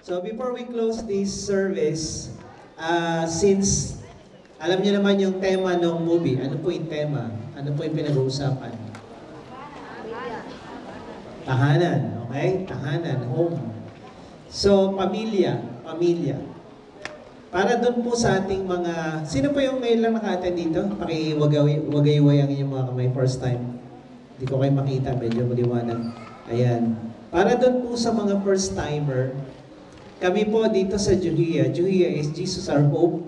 So before we close this service, since alam niyo naman yung tema ng movie, ano po yung tema? Ano po yung pinag-uusapan? Tahanan, okay? Tahanan, home. So, pamilya. Para doon po sa ating mga... Sino po yung ngayon lang naka-attend dito? Pakiwagay-wagay ang inyong mga kamay first time. Hindi ko kayo makita, medyo maliwanag. Ayan. Para doon po sa mga first-timer, kami po dito sa Juhia. Juhia is Jesus Our Hope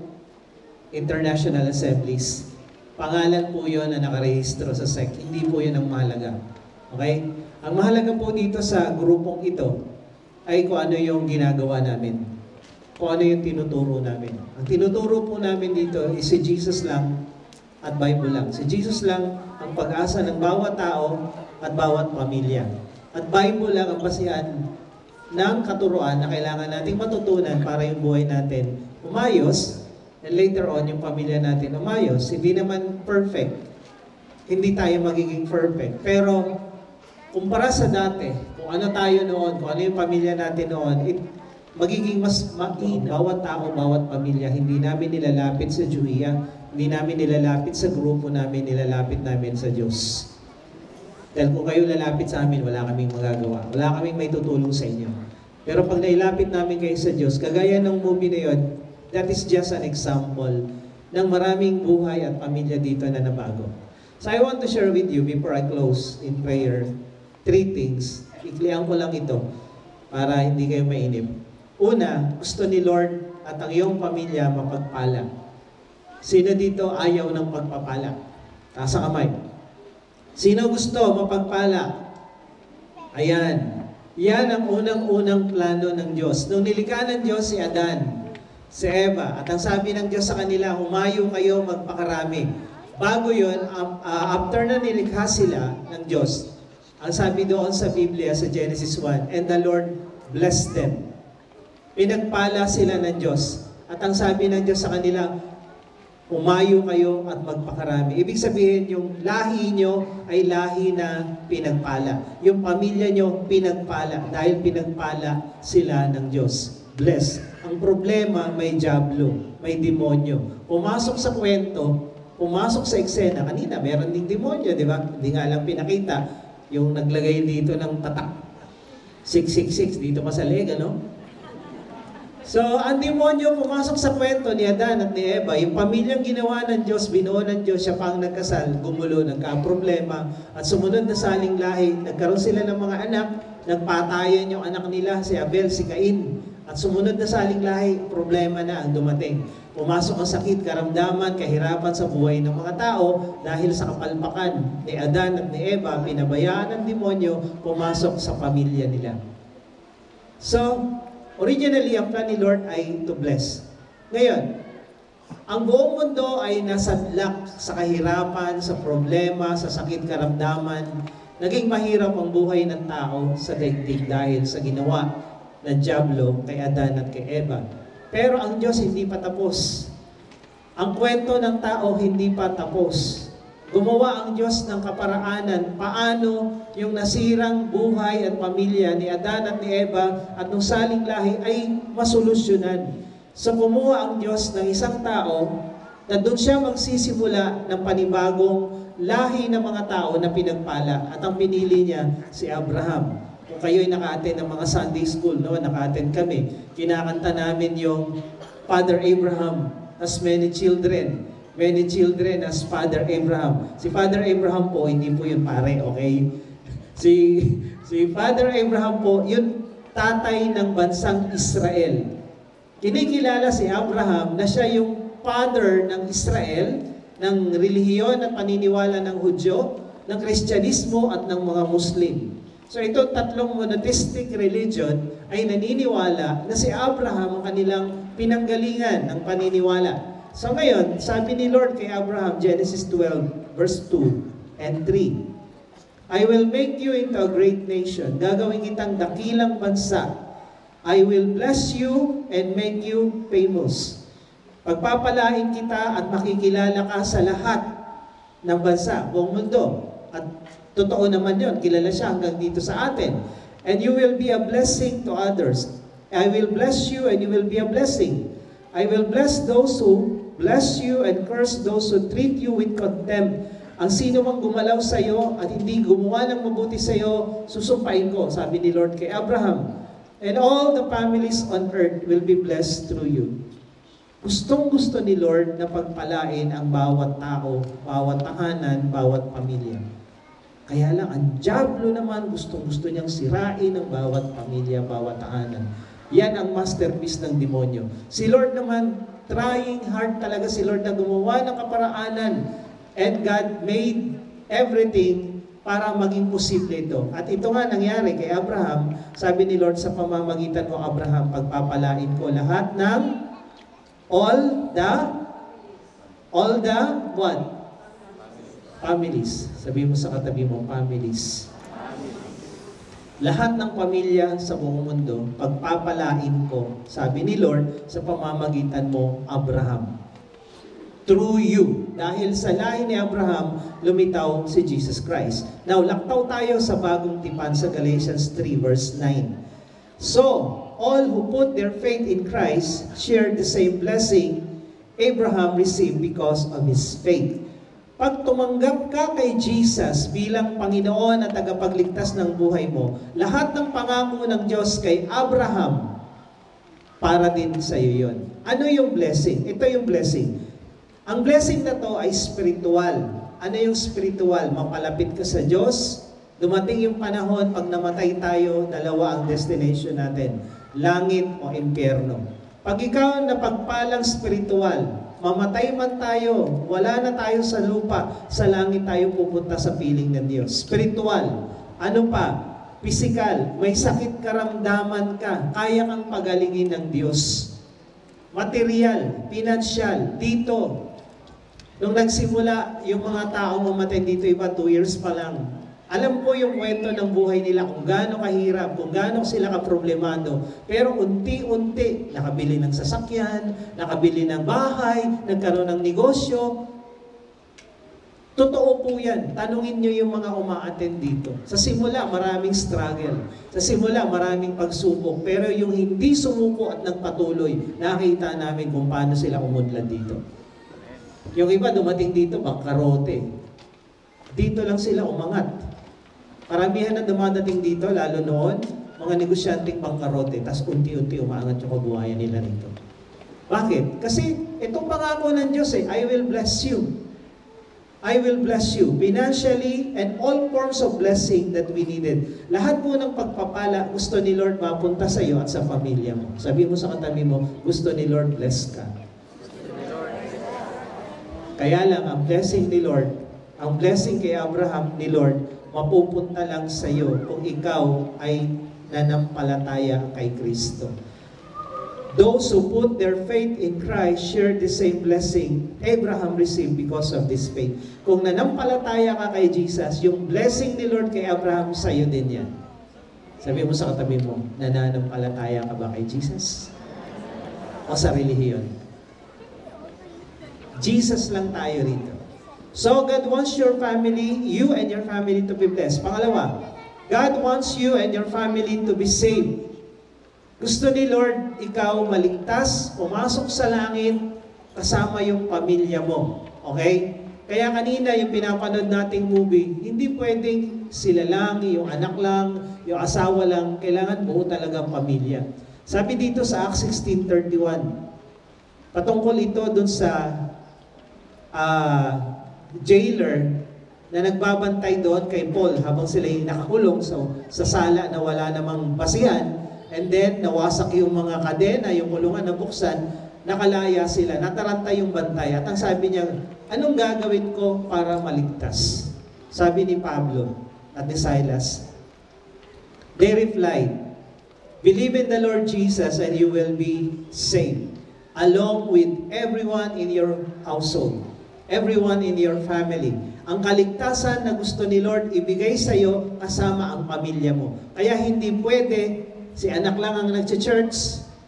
International Assemblies. Pangalan po yun na nakarehistro sa SEC. Hindi po yun ang mahalaga. Okay? Ang mahalaga po dito sa grupong ito ay kung ano yung ginagawa namin. Kung ano yung tinuturo namin. Ang tinuturo po namin dito is si Jesus lang at Bible lang. Si Jesus lang ang pag-asa ng bawat tao at bawat pamilya. At Bible lang ang basihan ng katuruan na kailangan nating matutunan para yung buhay natin umayos, and later on yung pamilya natin umayos. Hindi naman perfect. Hindi tayo magiging perfect. Pero kumpara sa dati, kung ano tayo noon, kung ano yung pamilya natin noon, magiging mas bawat tao, bawat pamilya, hindi namin nilalapit sa Juhia, hindi namin nilalapit sa grupo namin, nilalapit namin sa Diyos. Dahil kung kayo lalapit sa amin, wala kaming magagawa. Wala kaming may tutulong sa inyo. Pero pag nailapit namin kayo sa Diyos, kagaya ng movie na yun, that is just an example ng maraming buhay at pamilya dito na nabago. So I want to share with you before I close in prayer, 3 things. Iklihan ko lang ito para hindi kayo mainip. Una, gusto ni Lord at ang iyong pamilya mapagpala. Sino dito ayaw ng pagpapala? Taas ang kamay. Sino gusto mapagpala? Ayan. Yan ang unang-unang plano ng Diyos. Nung nilikha ng Diyos si Adan, si Eva, at ang sabi ng Diyos sa kanila, humayo kayo magpakarami. Bago yun, after na nilikha sila ng Diyos, ang sabi doon sa Biblia, sa Genesis 1, and the Lord blessed them. Pinagpala sila ng Diyos. At ang sabi ng Diyos sa kanila, umayo kayo at magpakarami. Ibig sabihin, yung lahi nyo ay lahi na pinagpala. Yung pamilya nyo, pinagpala. Dahil pinagpala sila ng Diyos. Bless. Ang problema, may diablo, may demonyo. Pumasok sa kwento, pumasok sa eksena. Kanina, meron ding demonyo, di ba? Hindi nga lang pinakita. Yung naglagay dito ng tatak. 666, dito pa sa leg, ano? So, ang demonyo pumasok sa kwento ni Adan at ni Eva. Yung pamilyang ginawa ng Diyos, binuo ng Diyos, siya pang nagkasal, gumulo, nagka-problema, at sumunod na saling lahi. Nagkaroon sila ng mga anak, nagpatayan yung anak nila, si Abel, si Cain. At sumunod na saling lahi, problema na ang dumating. Pumasok ang sakit, karamdaman, kahirapan sa buhay ng mga tao dahil sa kapalpakan ni Adan at ni Eva, pinabayaan ng demonyo, pumasok sa pamilya nila. So, originally, ang plan ni Lord ay to bless. Ngayon, ang buong mundo ay nasadlak sa kahirapan, sa problema, sa sakit karamdaman. Naging mahirap ang buhay ng tao sa daigdig dahil sa ginawa ng diablo kay Adan at kay Eva. Pero ang Diyos hindi pa tapos. Ang kwento ng tao hindi pa tapos. Gumawa ang Diyos ng kaparaanan paano yung nasirang buhay at pamilya ni Adan at ni Eva at nung saling lahi ay masolusyonan. So kumuha ang Diyos ng isang tao na doon siya magsisimula ng panibagong lahi ng mga tao na pinagpala at ang pinili niya si Abraham. Kung kayo'y naka-attend ng mga Sunday school, no? Naka-attend kami, kinakanta namin yung Father Abraham has many children. Many children as Father Abraham. Si Father Abraham po, hindi po yun pare, okay? Si Father Abraham po, yun tatay ng bansang Israel. Kinikilala si Abraham na siya yung father ng Israel, ng relihiyon at paniniwala ng Hudyo, ng Kristyanismo at ng mga Muslim. So ito, tatlong monotheistic religion ay naniniwala na si Abraham ang kanilang pinanggalingan ng paniniwala. So ngayon, sabi ni Lord kay Abraham, Genesis 12, verse 2 and 3, I will make you into a great nation. Gagawin kitang dakilang bansa. I will bless you and make you famous. Pagpapalain kita at makikilala ka sa lahat ng bansa, buong mundo. At totoo naman yun, kilala siya hanggang dito sa atin. And you will be a blessing to others. I will bless you and you will be a blessing. I will bless those who bless you and curse those who treat you with contempt. Ang sino mang gumalaw sa iyo at hindi gumawa ng mabuti sa iyo, susumpain ko, sabi ni Lord kay Abraham. And all the families on earth will be blessed through you. Gustong-gusto ni Lord na pagpalain ang bawat tao, bawat tahanan, bawat pamilya. Kaya lang, ang dyablo naman gustong-gusto niyang sirain ang bawat pamilya, bawat tahanan. Yan ang masterpiece ng demonyo. Si Lord naman, trying hard talaga si Lord na gumawa ng kaparaanan. And God made everything para maging posible ito. At ito nga nangyari kay Abraham, sabi ni Lord sa pamamagitan mo, Abraham, pagpapalain ko lahat ng all the what? Families. Sabi mo sa katabi mo, families. Lahat ng pamilya sa buong mundo, pagpapalain ko, sabi ni Lord, sa pamamagitan mo, Abraham. Through you. Dahil sa lahi ni Abraham, lumitaw si Jesus Christ. Now, laktaw tayo sa bagong tipan sa Galatians 3 verse 9. So, all who put their faith in Christ share the same blessing Abraham received because of his faith. Pag tumanggap ka kay Jesus bilang Panginoon at tagapagligtas ng buhay mo, lahat ng pangako ng Diyos kay Abraham, para din sa iyo yun. Ano yung blessing? Ito yung blessing. Ang blessing na to ay spiritual. Ano yung spiritual? Mapalapit ka sa Diyos. Dumating yung panahon, pag namatay tayo, dalawa ang destination natin. Langit o impyerno. Pag ikaw na pagpalang spiritual, mamatay man tayo, wala na tayo sa lupa, sa langit tayo pupunta sa piling ng Diyos. Spiritual. Ano pa? Physical. May sakit karamdaman ka, kaya kang pagalingin ng Diyos. Material, financial, dito. Nung nagsimula, yung mga taong mamatay dito, iba 2 years pa lang. Alam ko yung kwento ng buhay nila, kung gaano kahirap, kung gaano sila kaproblemado. Pero unti-unti, nakabili ng sasakyan, nakabili ng bahay, nagkaroon ng negosyo. Totoo po yan. Tanungin nyo yung mga uma-attend dito. Sa simula, maraming struggle. Sa simula, maraming pagsubok. Pero yung hindi sumuko at nagpatuloy, nakita namin kung paano sila umunlad dito. Yung iba dumating dito, bangkarote. Dito lang sila umangat. Paramihan na dumadating dito, lalo noon, mga negosyanteng bangkarote, tas unti-unti umaangat yung kabuhayan nila rito. Bakit? Kasi itong pangako ng Diyos I will bless you. I will bless you financially and all forms of blessing that we needed. Lahat po ng pagpapala, gusto ni Lord mapunta sa iyo at sa pamilya mo. Sabi mo sa katabi mo, gusto ni Lord bless ka. Kaya lang, ang blessing ni Lord, ang blessing kay Abraham ni Lord, mapupunta lang sa iyo kung ikaw ay nanampalataya kay Kristo. Those who put their faith in Christ share the same blessing Abraham received because of this faith. Kung nanampalataya ka kay Jesus, yung blessing ni Lord kay Abraham, sa iyo din yan. Sabi mo sa katabi mo, nananampalataya ka ba kay Jesus? O sa relihiyon? Jesus lang tayo rito. So God wants your family, you and your family to be blessed. Pangalawa, God wants you and your family to be saved. Gusto ni Lord, ikaw maligtas, pumasok sa langit, kasama yung pamilya mo. Okay? Kaya kanina yung pinapanood nating movie, hindi pwedeng sila lang, yung anak lang, yung asawa lang, kailangan buo talaga ang pamilya. Sabi dito sa Acts 16:31, patungkol ito dun sa jailer na nagbabantay doon kay Paul habang sila yung nakakulong sa sala na wala namang basihan. And then, nawasak yung mga kadena, yung kulungan na buksan, nakalaya sila, nataranta yung bantay. At ang sabi niya, anong gagawin ko para maligtas? Sabi ni Pablo at ni Silas. They replied, believe in the Lord Jesus and you will be saved, along with everyone in your household, everyone in your family. Ang kaligtasan na gusto ni Lord ibigay sa iyo, kasama ang pamilya mo. Kaya hindi pwede si anak lang ang nagche-church,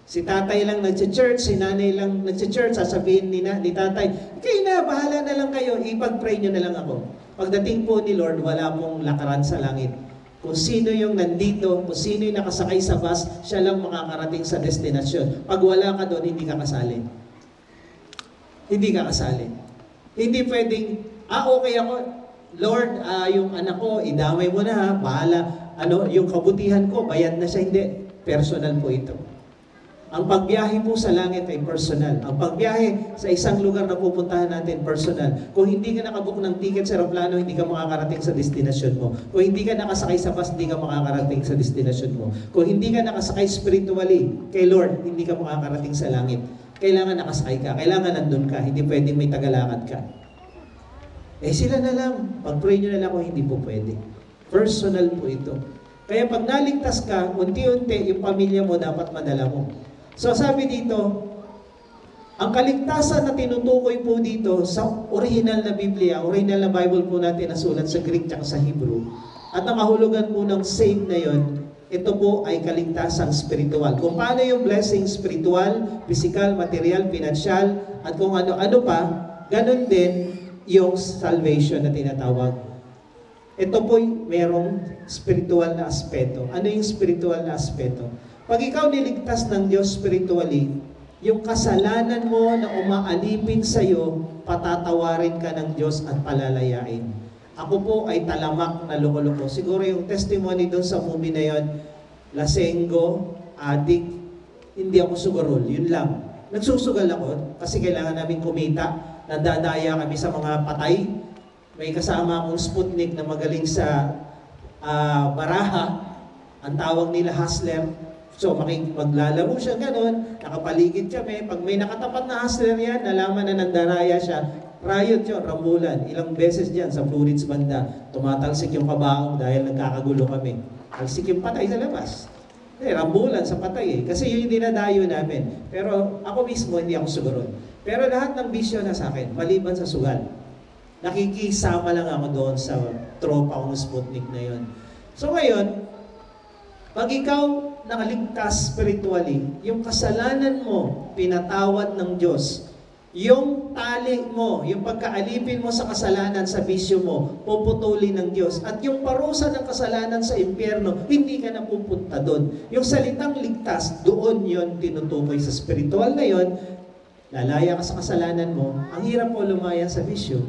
si tatay lang nagche-church, si nanay lang nagche-church, sasabihin ni tatay, kayo na, bahala na lang kayo, ipag-pray nyo na lang ako. Pagdating po ni Lord, wala pong lakaran sa langit. Kung sino yung nandito, kung sino yung nakasakay sa bus, siya lang makakarating sa destinasyon. Pag wala ka doon, hindi ka kasali. Hindi ka kasali. Hindi pwedeng, okay ako, Lord, yung anak ko, idamay mo na ha, bahala. Yung kabutihan ko, bayad na siya. Hindi. Personal po ito. Ang pagbiyahe po sa langit ay personal. Ang pagbiyahe sa isang lugar na pupuntahan natin, personal. Kung hindi ka nakabook ng ticket sa aeroplano, hindi ka makakarating sa destinasyon mo. Kung hindi ka nakasakay sa bus, hindi ka makakarating sa destinasyon mo. Kung hindi ka nakasakay spiritually kay Lord, hindi ka makakarating sa langit. Kailangan nakasakay ka. Kailangan nandun ka. Hindi pwedeng may tagalakad ka. Sila na lang. Pag-pray nyo na lang kung hindi po pwede. Personal po ito. Kaya pag naligtas ka, unti-unti, yung pamilya mo dapat madala mo. So sabi dito, ang kaligtasan na tinutukoy po dito sa original na Biblia, original na Bible po natin na sulat sa Greek at sa Hebrew, at ang kahulugan po ng save na yon, ito po ay kaligtasang spiritual. Kung paano yung blessing spiritual, physical, material, financial, at kung ano-ano pa, ganun din yung salvation na tinatawag. Ito po merong spiritual na aspeto. Ano yung spiritual na aspeto? Pag ikaw niligtas ng Diyos spiritually, yung kasalanan mo na umaalipin sa iyo, patatawarin ka ng Diyos at palalayain. Ako po ay talamak na loko-loko. Siguro yung testimony doon sa movie na yon, lasenggo, adik, hindi ako sugarol, yun lang. Nagsusugal ako kasi kailangan namin kumita, nadadaya kami sa mga patay. May kasama akong Sputnik na magaling sa baraha, ang tawag nila hustler. So, maglalaro siya ganun, nakapaligid kami. Pag may nakatapat na hustler yan, nalaman na nandaraya siya, riot yun, rambulan. Ilang beses dyan sa Blue Ridge banda, tumatalsik yung kabaong dahil nagkakagulo kami. Talsik yung patay sa labas. Rambulan sa patay kasi yun yung dinadayo namin. Pero ako mismo, hindi ako sugaron. Pero lahat ng bisyo na sa akin, maliban sa sugal. Nakikisama lang ako doon sa tropa kong Sputnik na yun. So ngayon, pag ikaw nakaligtas spiritually, yung kasalanan mo, pinatawad ng Diyos. Yung tali mo, yung pagkaalipin mo sa kasalanan, sa bisyo mo, puputulin ng Diyos. At yung parusa ng kasalanan sa impyerno, hindi ka na pupunta doon. Yung salitang ligtas, doon yon tinutukoy sa spiritual na yon. Lalaya ka sa kasalanan mo, ang hirap po lumaya sa bisyo.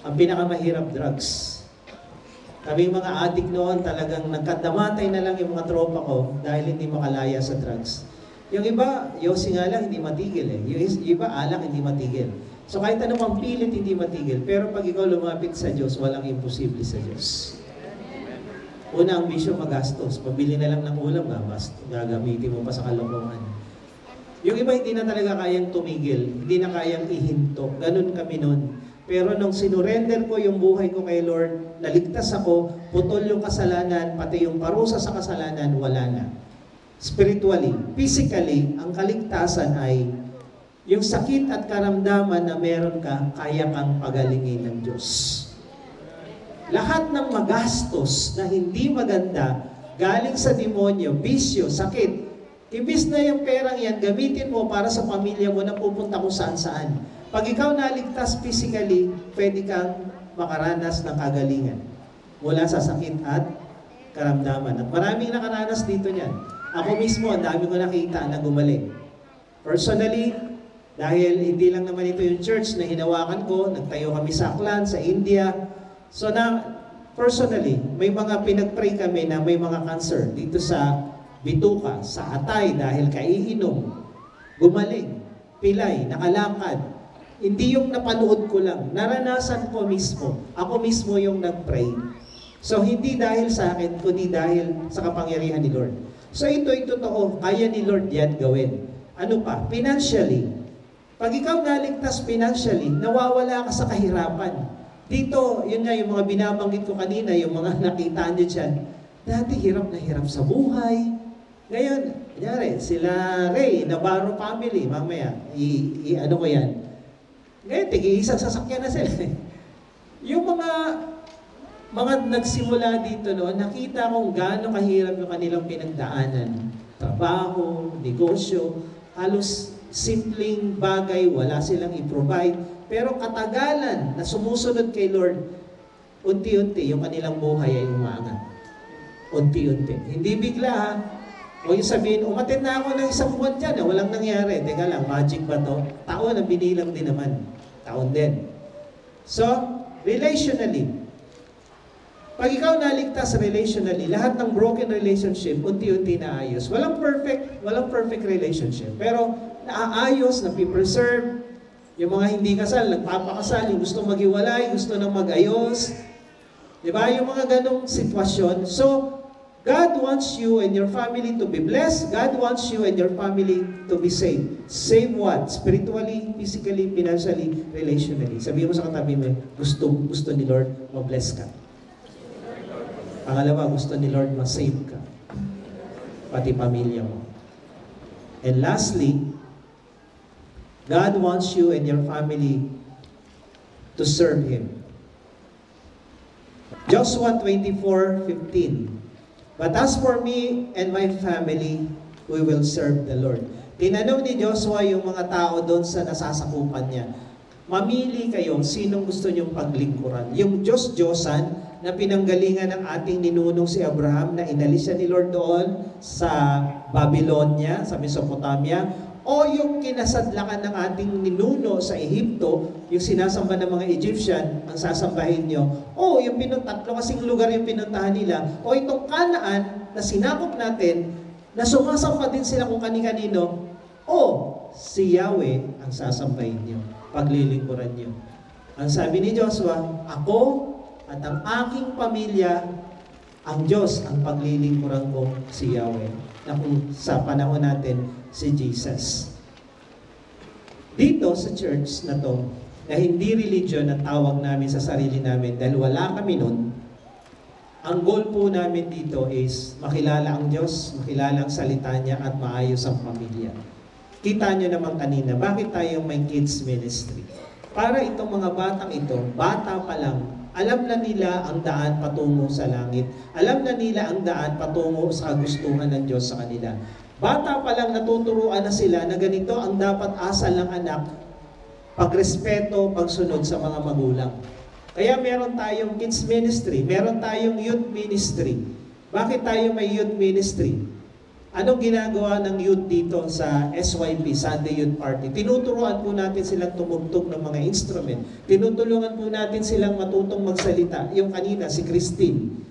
Ang pinakamahirap, drugs. Kaming mga addict noon, talagang nagkadamatay na lang yung mga tropa ko dahil hindi makalaya sa drugs. Yung iba, yosi nga lang, hindi matigil eh. Yung iba, alak, hindi matigil. So kahit ano pang pilit, hindi matigil. Pero pag ikaw lumapit sa Diyos, walang imposible sa Diyos. Una, ang bisyo magastos. Pabili na lang ng ulam, gagamitin mo pa sa kalokohan. Yung iba, hindi na talaga kayang tumigil. Hindi na kayang ihinto. Ganun kami noon. Pero nung sinurrender ko yung buhay ko kay Lord, naligtas ako, putol yung kasalanan, pati yung parusa sa kasalanan, wala na. Spiritually, physically, ang kaligtasan ay yung sakit at karamdaman na meron ka, kaya kang pagalingin ng Diyos. Lahat ng magastos na hindi maganda, galing sa demonyo, bisyo, sakit, ibis na yung perang yan, gamitin mo para sa pamilya mo na pupunta kung saan-saan. Pag ikaw naligtas physically, pwede kang makaranas ng kagalingan mula sa sakit at karamdaman. At maraming nakaranas dito niyan. Ako mismo, ang dami ko nakita na gumaling. Personally, dahil hindi lang naman ito yung church na hinawakan ko, nagtayo kami sa Aklan, sa India. So personally, may mga pinag-pray kami na may mga cancer dito sa bituka, sa atay dahil kaiinom, gumaling, pilay, nakalakad. Hindi yung napanood ko lang, naranasan ko mismo. Ako mismo yung nag-pray. So hindi dahil sa akin, kundi dahil sa kapangyarihan ni Lord. So ito'y totoo, kaya ni Lord yan gawin. Ano pa? Financially. Pag ikaw naligtas financially, nawawala ka sa kahirapan. Dito, yun nga yung mga binabanggit ko kanina, yung mga nakita nyo dyan. Dati hirap na hirap sa buhay. Ngayon, kunyari, sila Ray, Navarro family, mamaya, ano ko yan? Ngayon, tig-iisang sasakyan na sila. Yung mga nagsimula dito noon, nakita kong gaano kahirap yung kanilang pinagdaanan. Trabaho, negosyo, halos simpleng bagay, wala silang i-provide. Pero katagalan na sumusunod kay Lord, unti-unti yung kanilang buhay ay umangat. unti-unti. Hindi bigla ha. O yung sabihin, umattend na ako ng 1 buwan dyan, walang nangyari. Teka lang, magic ba to? Taon ang binilang din naman. Taon din. So, relationally. Pag ikaw naligtas relationally, lahat ng broken relationship, unti-unti naayos. Walang perfect relationship. Pero naaayos, napipreserve. Yung mga hindi kasal, nagpapakasal, yung gusto maghiwalay, gusto nang mag-ayos. Diba? Yung mga ganong sitwasyon. So, God wants you and your family to be blessed. God wants you and your family to be saved. Save what? Spiritually, physically, financially, relationally. Sabihin mo sa katabi mo, gusto ni Lord, ma-bless ka. Pangalawa, gusto ni Lord, ma-save ka. Pati pamilya mo. And lastly, God wants you and your family to serve Him. Joshua 24:15. But as for me and my family, we will serve the Lord. Tinanong ni Joshua yung mga tao doon sa nasasakupan niya. Mamili kayo sinong gusto niyong paglingkuran. Yung Diyos-Diyosan na pinanggalingan ng ating ninunong si Abraham na inalis siya ni Lord doon sa Babylonia, sa Mesopotamia, o yung kinasadlakan ng ating ninuno sa Ehipto, yung sinasamba ng mga Egyptian, ang sasambahin nyo, o yung tatlo kasing lugar yung pinuntahan nila, o itong Kanaan na sinakop natin, na sumasamba din sila kung kani-kanino, o si Yahweh ang sasambahin nyo, paglilingkuran nyo. Ang sabi ni Joshua, ako at ang aking pamilya, ang Diyos ang paglilingkuran ko si Yahweh. Na kung sa panahon natin, si Jesus. Dito sa church na to, na hindi religion ang tawag namin sa sarili namin dahil wala kami nun, ang goal po namin dito is makilala ang Diyos, makilala ang salita niya at maayos ang pamilya. Kita nyo naman kanina, bakit tayo may kids ministry? Para itong mga batang ito, bata pa lang, alam na nila ang daan patungo sa langit. Alam na nila ang daan patungo sa gustuhan ng Diyos sa kanila. Bata pa lang natuturuan na sila na ganito ang dapat asal ng anak, pagrespeto, pagsunod sa mga magulang. Kaya meron tayong kids ministry, meron tayong youth ministry. Bakit tayo may youth ministry? Anong ginagawa ng youth dito sa SYP, Sunday Youth Party? Tinuturuan po natin silang tumugtog ng mga instrument. Tinutulungan po natin silang matutong magsalita. Yung kanina, si Christine.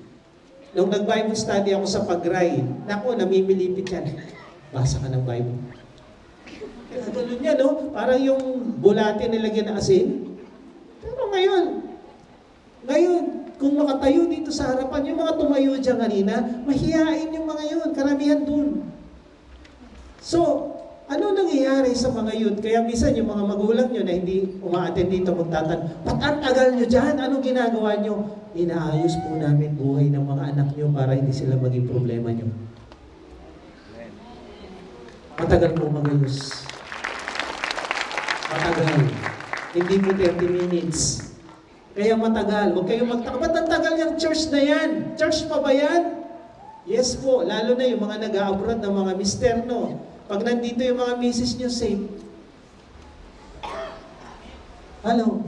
Nung nag-Bible study ako sa Pagray, naku, namimilipit yan. Basa ka ng Bible. Ganun niya, no? Parang yung bulate nilagyan na asin. Pero ngayon, kung makatayo dito sa harapan, yung mga tumayo dyan kanina, mahihain yung mga yun, karamihan dun. So, ano nangyayari sa mga youth? Kaya minsan yung mga magulang nyo na hindi umaattend dito magtatanong, ba't ang tagal nyo dyan? Anong ginagawa nyo? Inaayos po namin buhay ng mga anak nyo para hindi sila maging problema nyo. Matagal po magayos. Matagal. Hindi po 30 minutes. Kaya matagal. Huwag kayong magtaka. Ba't ang tagal yung church na yan? Church pa ba yan? Yes po. Lalo na yung mga nag-abroad ng mga mister, no? Pag nandito yung mga misis nyo, safe. Hello?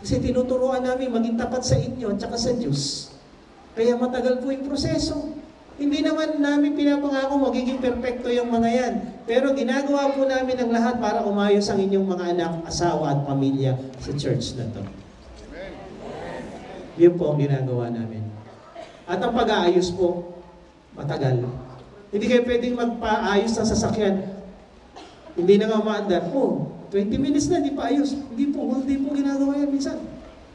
Kasi tinuturuan namin maging tapat sa inyo at saka sa Diyos. Kaya matagal po yung proseso. Hindi naman namin pinapangako magiging perfecto yung mga yan. Pero ginagawa po namin ang lahat para umayos ang inyong mga anak, asawa at pamilya sa church na to. Yun po ang ginagawa namin. At ang pag-aayos po, matagal. Hindi kayo pwedeng magpaayos ng sasakyan. Hindi na nga maandar. 20 minutes na, hindi pa ayos. Hindi po, whole day po ginagawa yan minsan.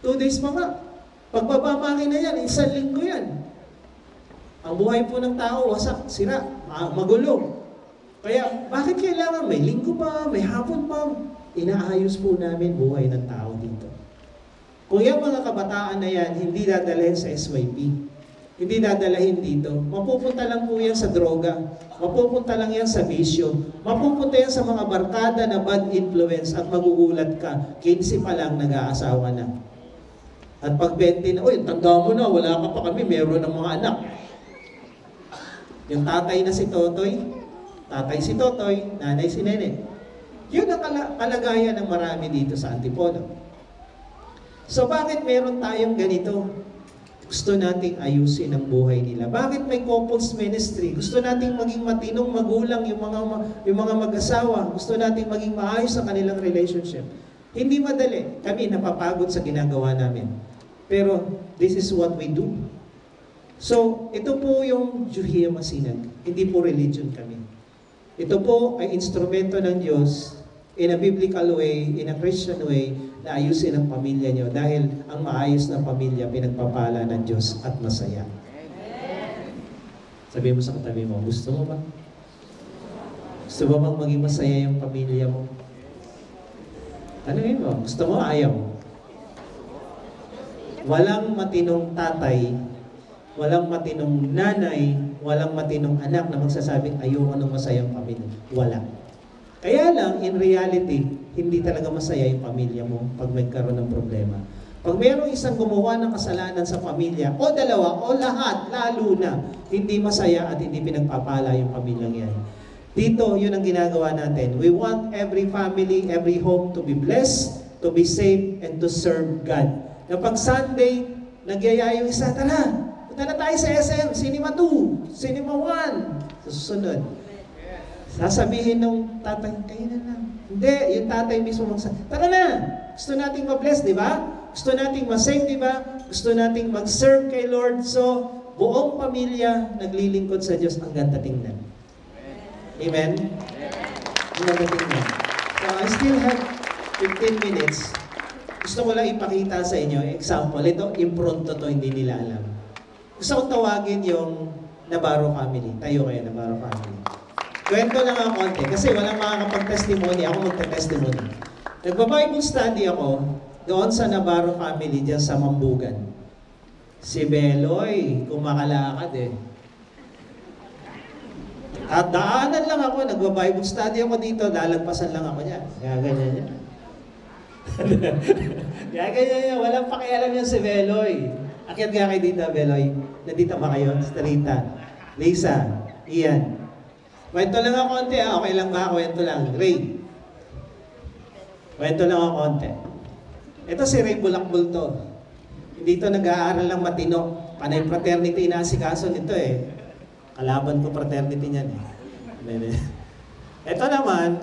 2 days pa nga. Pagbabamakin na yan, 1 linggo yan. Ang buhay po ng tao, wasak, sira, magulo. Kaya, bakit kailangan may linggo pa, may hapon pa? Inaayos po namin buhay ng tao dito. Kung yung mga kabataan na yan, hindi dadalhin sa SYP, hindi dadalhin dito, mapupunta lang po yan sa droga, mapupunta lang yan sa bisyo, mapupunta yan sa mga barkada na bad influence at magugulat ka, 15 pa lang nag-aasawa na. At pag 20 na, tanda mo na, wala ka pa kami, meron ng mga anak. Yung tatay na si Totoy, nanay si Nene. Yun ang kalagayan ng marami dito sa Antipolo. So bakit meron tayong ganito? Gusto nating ayusin ang buhay nila. Bakit may couples ministry? Gusto nating maging matinong magulang yung mga mag-asawa. Gusto nating maging maayos ang kanilang relationship. Hindi madali. Kami napapagod sa ginagawa namin. Pero this is what we do. So, ito po yung Juhia Masinag. Hindi po religion kami. Ito po ay instrumento ng Diyos in a biblical way, in a Christian way, na ayusin ang pamilya nyo dahil ang maayos na pamilya pinagpapala ng Diyos at masaya. Sabihin mo sa katabi mo, gusto mo ba? Gusto mo bang maging masaya yung pamilya mo? Tanungin mo, gusto mo ayaw? Walang matinong tatay, walang matinong nanay, walang matinong anak na magsasabing ayoko ng masayang pamilya. Wala. Kaya lang, in reality, hindi talaga masaya yung pamilya mo pag magkaroon ng problema. Pag mayroong isang gumawa ng kasalanan sa pamilya, o dalawa, o lahat, lalo na, hindi masaya at hindi pinagpapala yung pamilyang yan. Dito, yun ang ginagawa natin. We want every family, every home to be blessed, to be safe, and to serve God. Na pag Sunday, nagyaya yung isa, tara, punta na tayo sa SM, Cinema 2, Cinema 1. Susunod. Sasabihin nung tatay, kayo na lang. Hindi, yung tatay mismo magsabi, tara na! Gusto nating ma-bless, di ba? Gusto nating ma-save, di ba? Gusto nating mag-serve kay Lord. So, buong pamilya naglilingkod sa Diyos. Ang ganda tingnan. Amen? Ang ganda tingnan. So, I still have 15 minutes. Gusto ko lang ipakita sa inyo, example, ito, impronto to, hindi nila alam. Gusto kong tawagin yung Navarro family. Tayo kayo, Navarro family. Kwento lang ako konti, kasi walang makakapag-testimony, ako magte-testimony. Nagpa-Bible study ako doon sa Navarro family, dyan sa Mambugan. Si Beloy, kumakalakad eh. At daanan lang ako, nagpa-Bible study ako dito, lalagpasan lang ako niya. Kaya ganyan niya. Kaya ganyan niya, walang pakialam yan si Beloy. Akyat nga kayo dito, Beloy. Nandito ba kayo? Starita, Lisa, Ian. Kwento lang ako konti, okay lang ba? Kwento lang. Ray. Kwento lang ako konti. Ito si Ray Bulakbul to. Hindi ito nag-aaral lang matino. Panay fraternity inaasikaso nito eh. Kalaban ko fraternity niyan eh. Ito naman,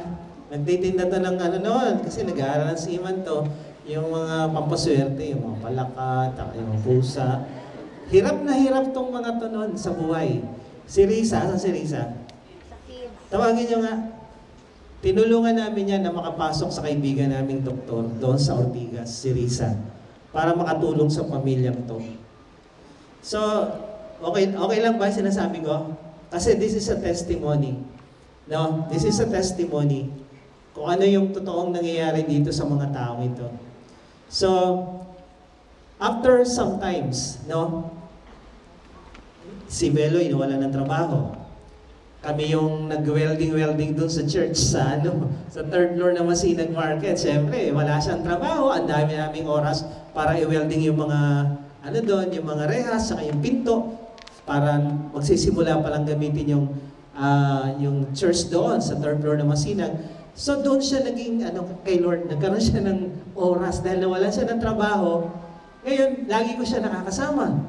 nagtitinda to ng ano noon, kasi nag-aaral ng siman to, yung mga pampaswerte, yung mga palakat, yung mga pusa. Hirap na hirap tong mga to noon sa buhay. Si Risa, saan si Risa? Tawagin nyo nga, tinulungan namin yan na makapasok sa kaibigan naming doktor doon sa Ortigas, si Risa, para makatulong sa pamilyang to. So, okay lang ba sinasabi ko? Kasi this is a testimony. No? This is a testimony kung ano yung totoong nangyayari dito sa mga tao ito. So, after sometimes, no, si Beloy nawala ng trabaho. Kami yung nag-welding doon sa church sa sa third floor ng Masinag Market. Siyempre, wala siyang trabaho. Ang dami naming oras para i-welding yung mga doon, yung mga rehas, saka yung pinto para magsisimula pa lang gamitin yung church doon sa third floor ng Masinag. So doon siya naging kay Lord, nagkaroon siya ng oras dahil nawala siya ng trabaho. Ngayon, lagi ko siya nakakasama.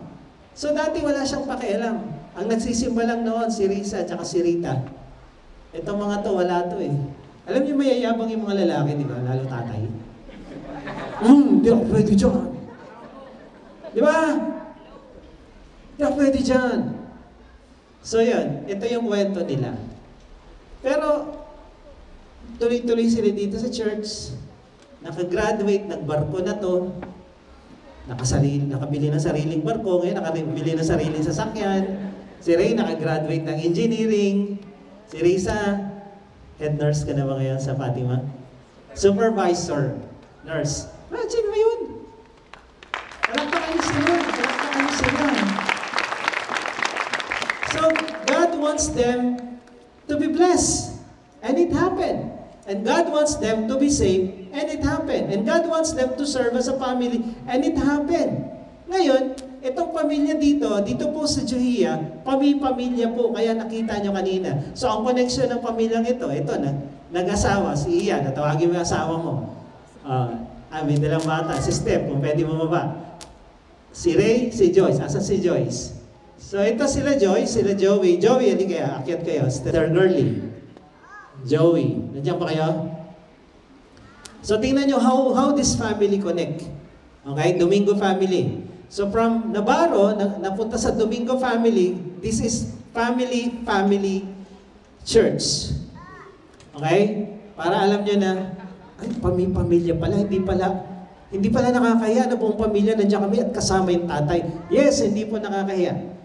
So dati wala siyang pakialam. Ang nagsisimba lang noon, si Risa at si Rita. Itong mga to, wala to eh. Alam niyo, mayayabang yung mga lalaki, di ba? Lalo tatay. Di ako pwede dyan. Di ba? Di ako pwede dyan. So yun, ito yung kwento nila. Pero, tuloy-tuloy sila dito sa church. Nakagraduate, nagbarko na to. Nakabili ng sariling barko, ngayon nakabili ng sariling sasakyan. Si Ray nakagraduate ng engineering. Si Risa, head nurse ka na ba ngayon sa Fatima? Supervisor, nurse. Imagine mo yun. Palakpakan niyo sila. Palakpakan niyo sila. So, God wants them to be blessed. And it happened. And God wants them to be saved. And it happened. And God wants them to serve as a family. And it happened. Ngayon, itong pamilya dito po sa Juhia, pamilya po, kaya nakita nyo kanina. So, ang connection ng pamilyang ito nag-asawa, si Ian, natawagin mo yung asawa mo. May dalang bata, si Steph, kung pwede mo ba. Si Ray, si Joyce. Asa si Joyce? So ito sila Joyce, sila Joey. Joey, hindi kaya, akyat kayo. Sister Girly. Joey. Nandiyan ba kayo? So tingnan nyo how this family connect. Okay? Domingo family. So from Navarro, napunta sa Domingo family, this is family church. Okay? Para alam nyo na, ay, pamilya pala, hindi pala nakakahiya na buong pamilya nandiyan kami at kasama yung tatay. Yes, hindi po nakakahiya.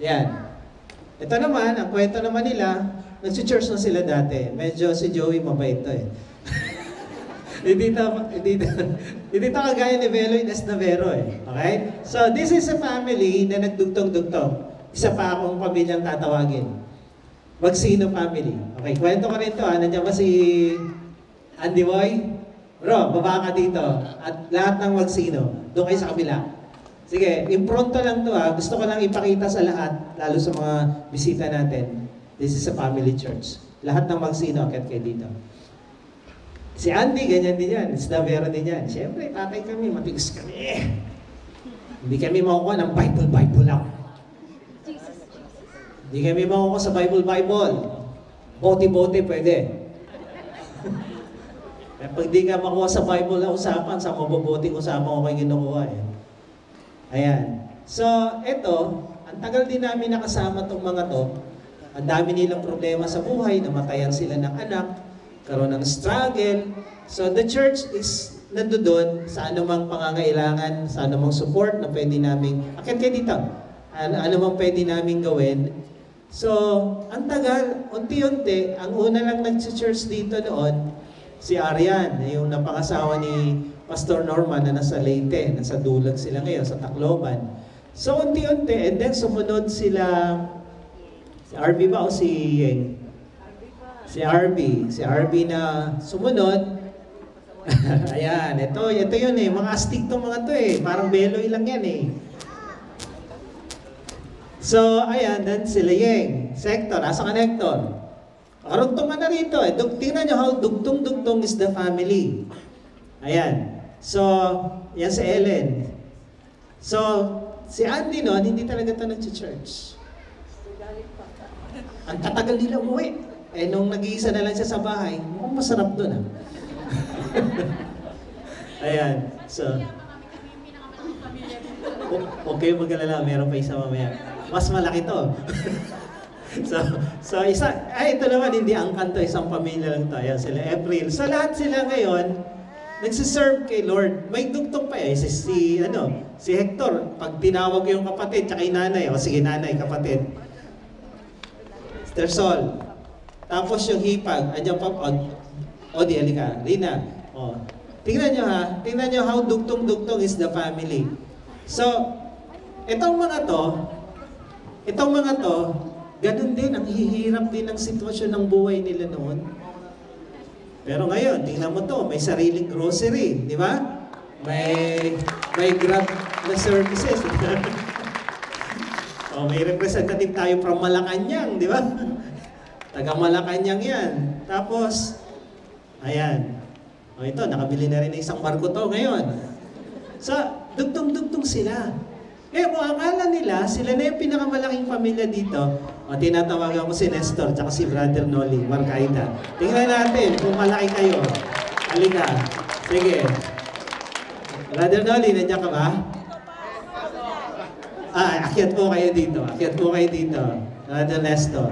Yan. Ito naman, ang kwento naman nila, nagsi-church na sila dati. Medyo si Joey mabait to eh. Hindi ito kagaya ni Veloy Nesnavero eh. Okay? So, this is a family na nagdugtong-dugtong. Isa pa akong pamilyang tatawagin. Magsino family. Okay, kwento ko rin to ha. Nandiyan ba si Andy Boy? Bro, baba ka dito. At lahat ng Magsino, doon kayo sa kabila. Sige, impronto lang to ha. Gusto ko lang ipakita sa lahat, lalo sa mga bisita natin. This is a family church. Lahat ng Magsino, akit kayo dito. Si Andy, ganyan din yan. Isnavero din yan. Siyempre, tatay kami, matigas kami. Hindi kami makukuha ng Bible lang. Hindi kami makukuha sa Bible. Bote-bote pwede. Pag di ka makuha sa Bible na usapan, sa mabubuting usapan ko kayo ginukuha eh. Ayan. So, eto, ang tagal din namin nakasama tong mga to. Ang dami nilang problema sa buhay, namatayan sila ng anak, karoon ng struggle. So, the church is nandoon sa anumang pangangailangan, sa anumang support na pwede namin, akit kayo dito, anumang pwede namin gawin. So, ang tagal, unti-unti, ang una lang nag-church dito noon, si Arian, yung napangasawa ni Pastor Norman na nasa Leyte, nasa Dulag sila ngayon, sa Tacloban. So, unti-unti, and then sumunod sila, si RB ba o si Yeng? Si RB na sumunod. Ayan, ito yun eh, mga astig tong mga to eh, parang Beloy lang yan eh. So, ayan, then sila Yeng, Sector, asa ka Hector? Karugtong ka na rito eh. Tingnan nyo how dugtong-dugtong is the family. Ayan. So, yan si Ellen. So, si Andy noon, hindi talaga ito nag-church. Ang tatagal nila umuwi. Eh, nung nag-iisa na lang siya sa bahay, mukhang masarap doon ah. Ayan. So, okay, mag-alala. Meron pa isa mamaya. Mas malaki to. So ito naman, hindi angkan to, isang pamilya lang to. Ayan, sila April. So lahat sila ngayon, nagsiserve kay Lord. May dugtong pa eh, si Hector, pag tinawag yung kapatid, tsaka yung nanay, o sige nanay, kapatid. Sister Sol. Tapos yung hipag, andyan pa, di halika, Rina. O, tingnan nyo how dugtong-dugtong is the family. So, itong mga to, ganun din, ang hihirap din ang sitwasyon ng buhay nila noon. Pero ngayon, tingnan mo to, may sariling grocery, di ba? May Grab na services. O, may representative tayo from Malacanang, di ba? Taga Malacanang yan. Tapos, ayan. O ito, nakabili na rin ng isang barko to ngayon. So, dugtong-dugtong sila. Kaya kung akala nila, sila na yung pinakamalaking pamilya dito, o tinatawagan ko si Nestor, tsaka si Brother Noli, Marcaida. Tingnan natin kung malaki kayo. Halika. Sige. Brother Noli, nandiyan ka ba? Akyat po kayo dito. Brother Nestor.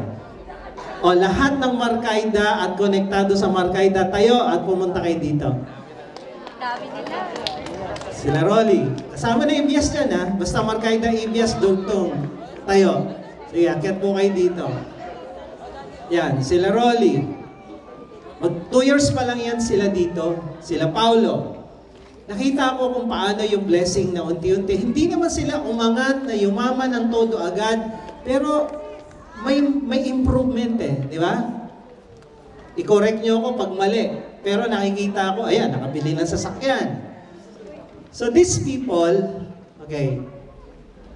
O lahat ng Marcaida at konektado sa Marcaida, tayo at pumunta kayo dito. Dami nila. Sila Rolly. Kasama na Ibias dyan ha. Basta Marcaida, Ibias, dugtong. Tayo. Sige, akyat po kayo dito. Yan, sila Rolly. 2 years pa lang yan sila dito. Sila Paulo. Nakita ko kung paano yung blessing na unti-unti. Hindi naman sila umangat na yumaman ng todo agad. Pero may improvement eh. Di ba? I-correct nyo ako pag mali. Pero nakikita ko, ayan, nakabili ng sasakyan. So these people, okay,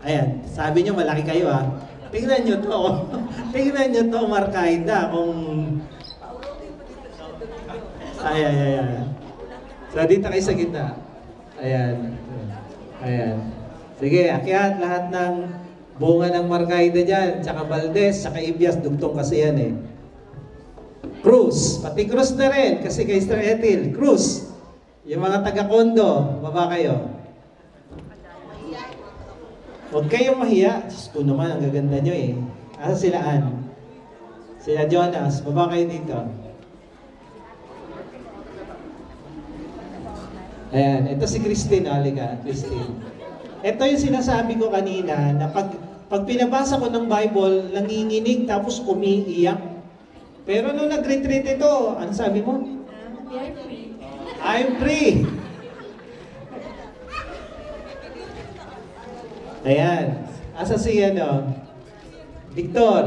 ayan, sabi nyo malaki kayo ha. Tingnan nyo to, tingnan nyo to Marcaida kung, ayan. So dito kayo sa gitna, ayan. Ayan. Sige, akyat lahat ng bunga ng Marcaida dyan, tsaka Valdez, tsaka Ibias, dugtong kasi yan eh. Cruz, pati Cruz na rin, kasi kay Sir Ethel. Cruz, yung mga taga-kondo, baba kayo. Huwag kayong mahiya. Diyos ko naman, ang gaganda nyo eh. Asa sila Ann? Sila Jonas, baba kayo dito. Ayan, ito si Christine, halika, Christine. Ito yung sinasabi ko kanina, na pag pinabasa ko ng Bible, nanginginig tapos umiiyak. Pero nung nag-retreat ito, ano sabi mo? I'm free. Ayan. Asa si Victor.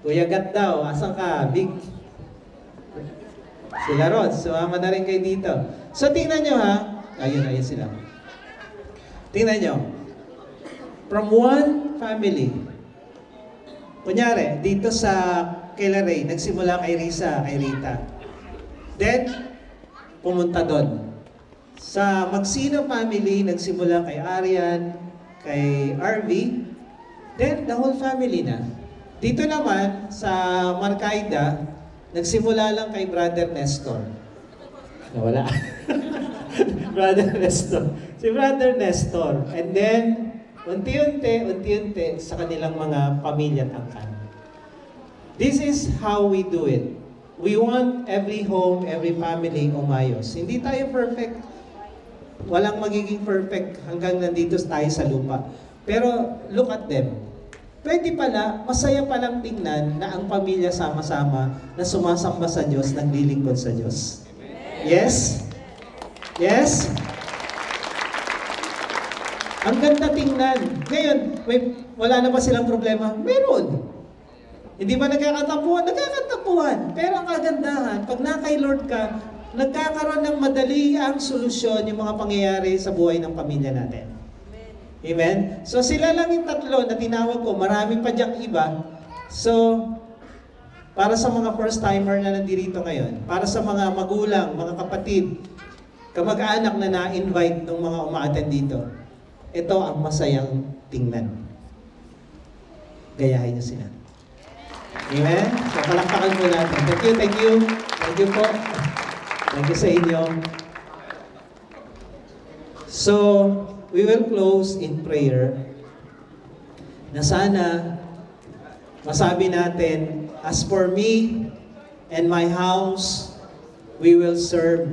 Kuya Gat daw. Asan ka? Big. Sila Rod. Sumama na rin kayo dito. So tingnan nyo ha. Ayun sila. Tingnan nyo. From one family. Kunyari, dito sa kay Ray, nagsimula kay Risa, kay Rita. Then, pumunta doon. Sa Magsino family, nagsimula kay Arian, kay RV, then the whole family na. Dito naman, sa Marcaida, nagsimula lang kay Brother Nestor. Nawala. Brother Nestor. Si Brother Nestor. And then, unti-unti, sa kanilang mga pamilya at angkan. This is how we do it. We want every home, every family umayos. Hindi tayo perfect. Walang magiging perfect hanggang nandito tayo sa lupa. Pero look at them. Pwede pala, masaya palang tingnan na ang pamilya sama-sama na sumasamba sa Diyos, naglilingkod sa Diyos. Yes? Yes? Ang ganda tingnan. Ngayon, wala na ba silang problema? Meron. Hindi ba nagkakatapuan? Nagkakatapuan. Pero ang kagandahan, pag nakay Lord ka, nagkakaroon ng madali ang solusyon yung mga pangyayari sa buhay ng pamilya natin. Amen? So sila lang yung tatlo na tinawag ko, marami pa diyang iba. So, para sa mga first-timer na nandito ngayon, para sa mga magulang, mga kapatid, kamag-anak na na-invite ng mga umaattend dito, ito ang masayang tingnan. Gayahin niyo sila. Amen? So, palakpakan po natin. Thank you, thank you. Thank you po. Thank you sa inyo. So, we will close in prayer na sana masabi natin, as for me and my house, we will serve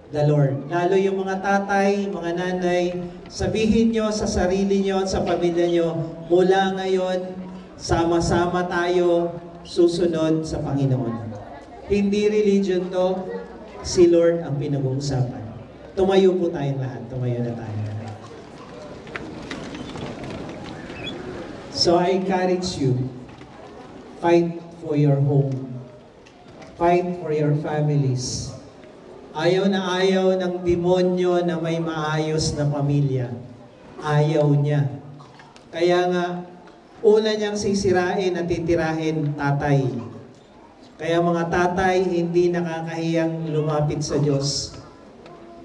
the Lord. Lalo yung mga tatay, mga nanay, sabihin nyo sa sarili nyo at sa pamilya nyo, mula ngayon, sama-sama tayo susunod sa Panginoon. Hindi religion to, si Lord ang pinag-uusapan. Tumayo po tayong lahat. Tumayo na tayo. So I encourage you, fight for your home. Fight for your families. Ayaw na ayaw ng demonyo na may maayos na pamilya. Ayaw niya. Kaya nga, una niyang sisirain at titirahin tatay. Kaya mga tatay, hindi nakakahiyang lumapit sa Diyos.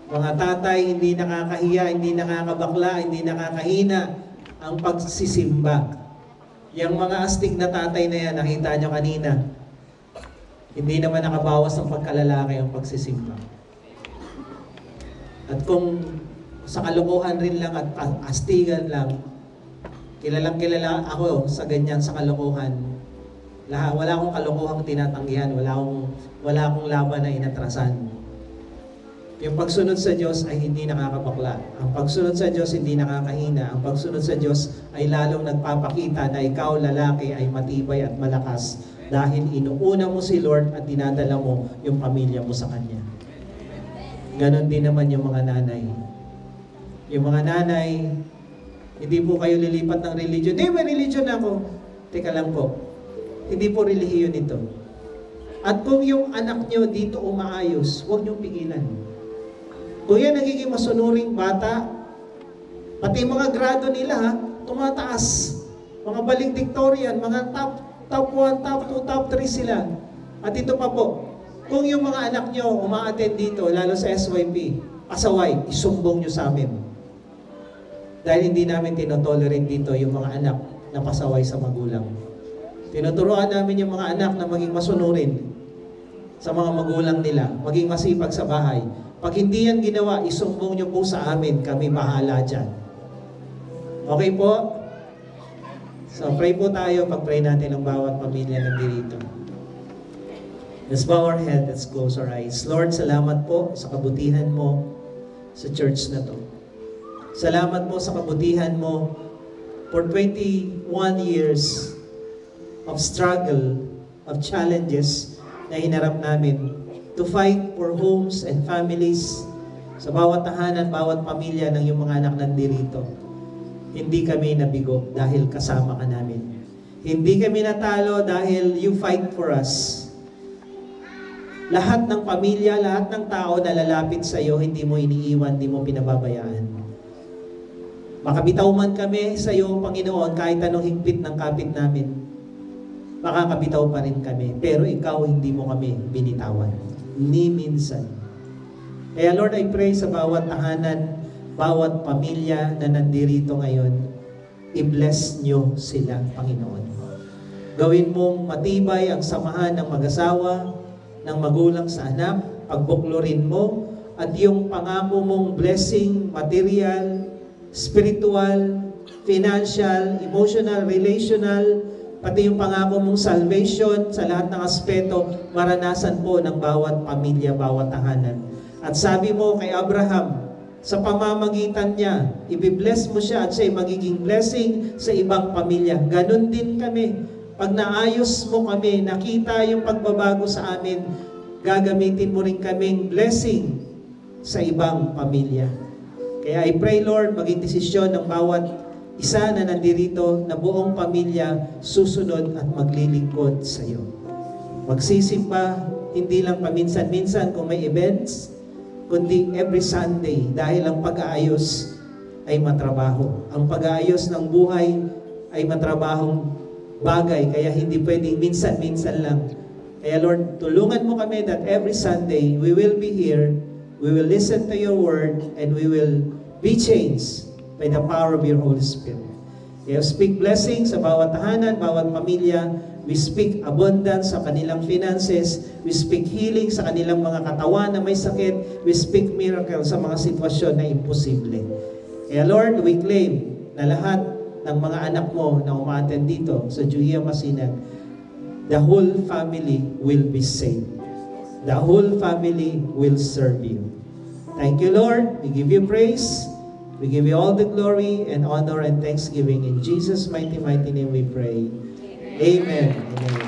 Mga tatay, hindi nakakahiya, hindi nakakabakla, hindi nakakahina ang pagsisimba. Yang mga astig na tatay na yan, nakita nyo kanina, hindi naman nakabawas ng pagkalalaki ang pagsisimba. At kung sa kalokohan rin lang at astigan lang, kilalang kilala ako sa ganyan sa kalokohan. Wala akong kalokohang tinatanggihan, wala akong laban na inatrasan. Yung pagsunod sa Diyos ay hindi nakakabakla. Ang pagsunod sa Diyos hindi nakakahina. Ang pagsunod sa Diyos ay lalong nagpapakita na ikaw lalaki ay matibay at malakas dahil inuuna mo si Lord at dinadala mo yung pamilya mo sa Kanya. Ganon din naman yung mga nanay. Yung mga nanay, hindi po kayo lilipat ng religion. Hindi, may religion ako. Teka lang po. Hindi po relihiyon ito. At kung yung anak nyo dito umaayos, huwag nyo pigilan. Kung yan nagiging masunuring bata, pati mga grado nila tumataas. Mga valedictorian, mga top 1, top 2, top 3 sila. At ito pa po, kung yung mga anak nyo umaattend dito, lalo sa SYP, pasaway, isumbong nyo sa amin. Dahil hindi namin tinotolerate dito yung mga anak na pasaway sa magulang. Tinuturuan namin yung mga anak na maging masunurin sa mga magulang nila, maging masipag sa bahay. Pag hindi yan ginawa, isumbong nyo po sa amin, kami bahala dyan. Okay po? So pray po tayo, pag-pray natin ang bawat pamilya na dirito. Let's bow our head, let's close our eyes. Lord, salamat po sa kabutihan mo sa church na to. Salamat po sa kabutihan mo for 21 years of struggle, of challenges na hinarap namin to fight for homes and families sa bawat tahanan, bawat pamilya ng iyong mga anak nandirito. Hindi kami nabigo dahil kasama ka namin. Hindi kami natalo dahil you fight for us. Lahat ng pamilya, lahat ng tao na lalapit sa iyo, hindi mo iniiwan, hindi mo pinababayaan. Makabitaw man kami sa iyo, Panginoon, kahit anong higpit ng kapit namin, makakabitaw pa rin kami. Pero ikaw, hindi mo kami binitawan. Ni minsan. Kaya Lord, I pray sa bawat tahanan, bawat pamilya na nandirito ngayon, i-bless nyo sila, Panginoon. Gawin mong matibay ang samahan ng mag-asawa, ng magulang sa anak, pagbuklurin mo, at yung pangako mong blessing, material, spiritual, financial, emotional, relational, pati yung pangako mong salvation sa lahat ng aspeto, maranasan po ng bawat pamilya, bawat tahanan. At sabi mo kay Abraham, sa pamamagitan niya, ibibless mo siya at siya'y magiging blessing sa ibang pamilya. Ganon din kami. Pag naayos mo kami, nakita yung pagbabago sa amin, gagamitin mo rin kaming blessing sa ibang pamilya. Kaya I pray, Lord, maging desisyon ng bawat isa na nandirito na buong pamilya susunod at maglilingkod sa iyo. Magsisimba, hindi lang paminsan-minsan kung may events, kundi every Sunday dahil ang pag-aayos ay matrabaho. Ang pag-aayos ng buhay ay matrabahong bagay, kaya hindi pwedeng minsan-minsan lang. Kaya Lord, tulungan mo kami that every Sunday we will be here, we will listen to your word, and we will be changed by the power of your Holy Spirit. Kaya speak blessings sa bawat tahanan, bawat pamilya. We speak abundance sa kanilang finances. We speak healing sa kanilang mga katawan na may sakit. We speak miracle sa mga sitwasyon na imposible. Kaya Lord, we claim na lahat ng mga anak mo na umaattend dito sa Juhia Masinag, the whole family will be saved. The whole family will serve you. Thank you, Lord. We give you praise. We give you all the glory and honor and thanksgiving. In Jesus' mighty, mighty name we pray. Amen. Amen.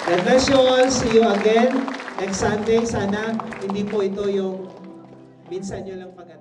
God bless you all. See you again next Sunday. Sana hindi po ito yung minsan nyo lang pag